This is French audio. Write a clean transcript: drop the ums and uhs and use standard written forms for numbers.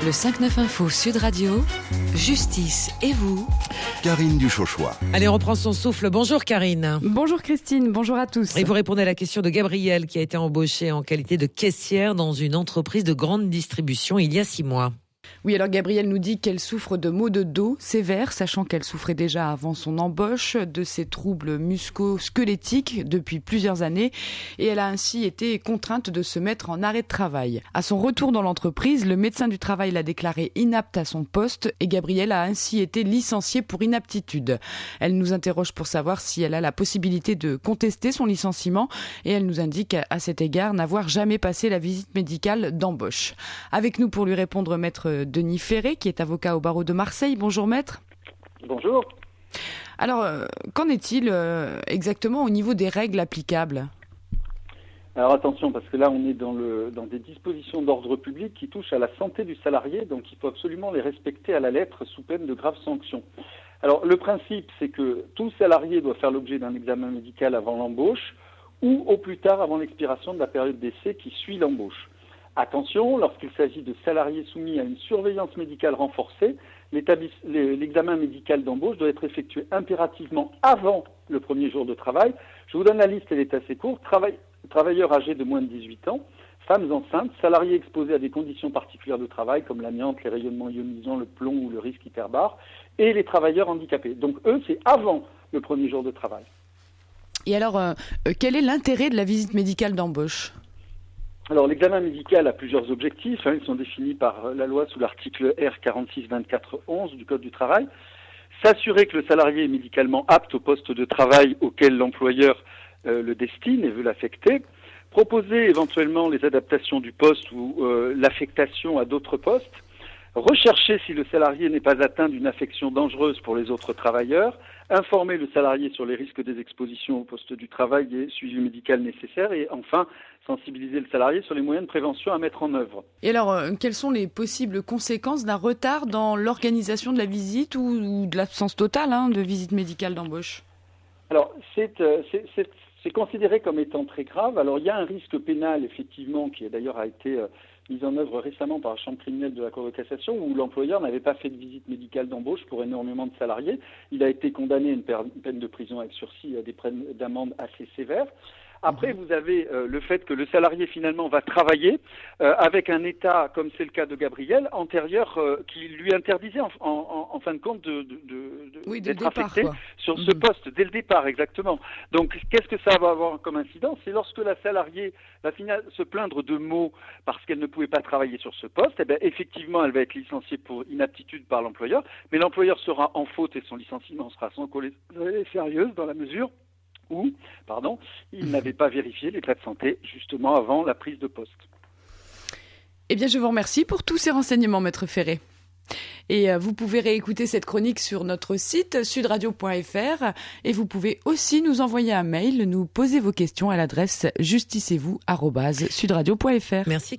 Le 5-9 Info Sud Radio, Justice et vous, Karine Duchauchois. Allez, on reprend son souffle. Bonjour Karine. Bonjour Christine, bonjour à tous. Et vous répondez à la question de Gabrielle qui a été embauchée en qualité de caissière dans une entreprise de grande distribution il y a 6 mois. Oui, alors Gabrielle nous dit qu'elle souffre de maux de dos sévères, sachant qu'elle souffrait déjà avant son embauche de ces troubles musco-squelettiques depuis plusieurs années et elle a ainsi été contrainte de se mettre en arrêt de travail. À son retour dans l'entreprise, le médecin du travail l'a déclarée inapte à son poste et Gabrielle a ainsi été licenciée pour inaptitude. Elle nous interroge pour savoir si elle a la possibilité de contester son licenciement et elle nous indique à cet égard n'avoir jamais passé la visite médicale d'embauche. Avec nous pour lui répondre, maître Denis Ferré, qui est avocat au barreau de Marseille. Bonjour maître. Bonjour. Alors, qu'en est-il exactement au niveau des règles applicables ? Alors attention, parce que là on est dans des dispositions d'ordre public qui touchent à la santé du salarié, donc il faut absolument les respecter à la lettre sous peine de graves sanctions. Alors le principe, c'est que tout salarié doit faire l'objet d'un examen médical avant l'embauche ou au plus tard avant l'expiration de la période d'essai qui suit l'embauche. Attention, lorsqu'il s'agit de salariés soumis à une surveillance médicale renforcée, l'examen médical d'embauche doit être effectué impérativement avant le premier jour de travail. Je vous donne la liste, elle est assez courte. Travailleurs âgés de moins de 18 ans, femmes enceintes, salariés exposés à des conditions particulières de travail comme l'amiante, les rayonnements ionisants, le plomb ou le risque hyperbare, et les travailleurs handicapés. Donc eux, c'est avant le premier jour de travail. Et alors, quel est l'intérêt de la visite médicale d'embauche ? Alors, l'examen médical a plusieurs objectifs. Ils sont définis par la loi sous l'article R 46-24-11 du Code du travail. S'assurer que le salarié est médicalement apte au poste de travail auquel l'employeur le destine et veut l'affecter. Proposer éventuellement les adaptations du poste ou l'affectation à d'autres postes. Rechercher si le salarié n'est pas atteint d'une affection dangereuse pour les autres travailleurs, informer le salarié sur les risques des expositions au poste du travail et suivi médical nécessaire et enfin sensibiliser le salarié sur les moyens de prévention à mettre en œuvre. Et alors, quelles sont les possibles conséquences d'un retard dans l'organisation de la visite ou de l'absence totale de visite médicale d'embauche ? Alors, c'est considéré comme étant très grave. Alors, il y a un risque pénal, effectivement, qui d'ailleurs a été mise en œuvre récemment par la Chambre criminelle de la Cour de cassation, où l'employeur n'avait pas fait de visite médicale d'embauche pour énormément de salariés. Il a été condamné à une peine de prison avec sursis, à des peines d'amende assez sévères. Après, vous avez le fait que le salarié finalement va travailler avec un état, comme c'est le cas de Gabrielle, antérieur qui lui interdisait en fin de compte d'être affecté sur ce poste dès le départ, exactement. Donc, qu'est-ce que ça va avoir comme incidence ? C'est lorsque la salariée va se plaindre de maux parce qu'elle ne pouvait pas travailler sur ce poste, eh bien, effectivement, elle va être licenciée pour inaptitude par l'employeur, mais l'employeur sera en faute et son licenciement sera sans cause sérieuse dans la mesure où, il n'avait pas vérifié l'état de santé justement avant la prise de poste. Eh bien, je vous remercie pour tous ces renseignements, maître Ferré. Et vous pouvez réécouter cette chronique sur notre site sudradio.fr et vous pouvez aussi nous envoyer un mail, nous poser vos questions à l'adresse justiceetvous@sudradio.fr. Merci.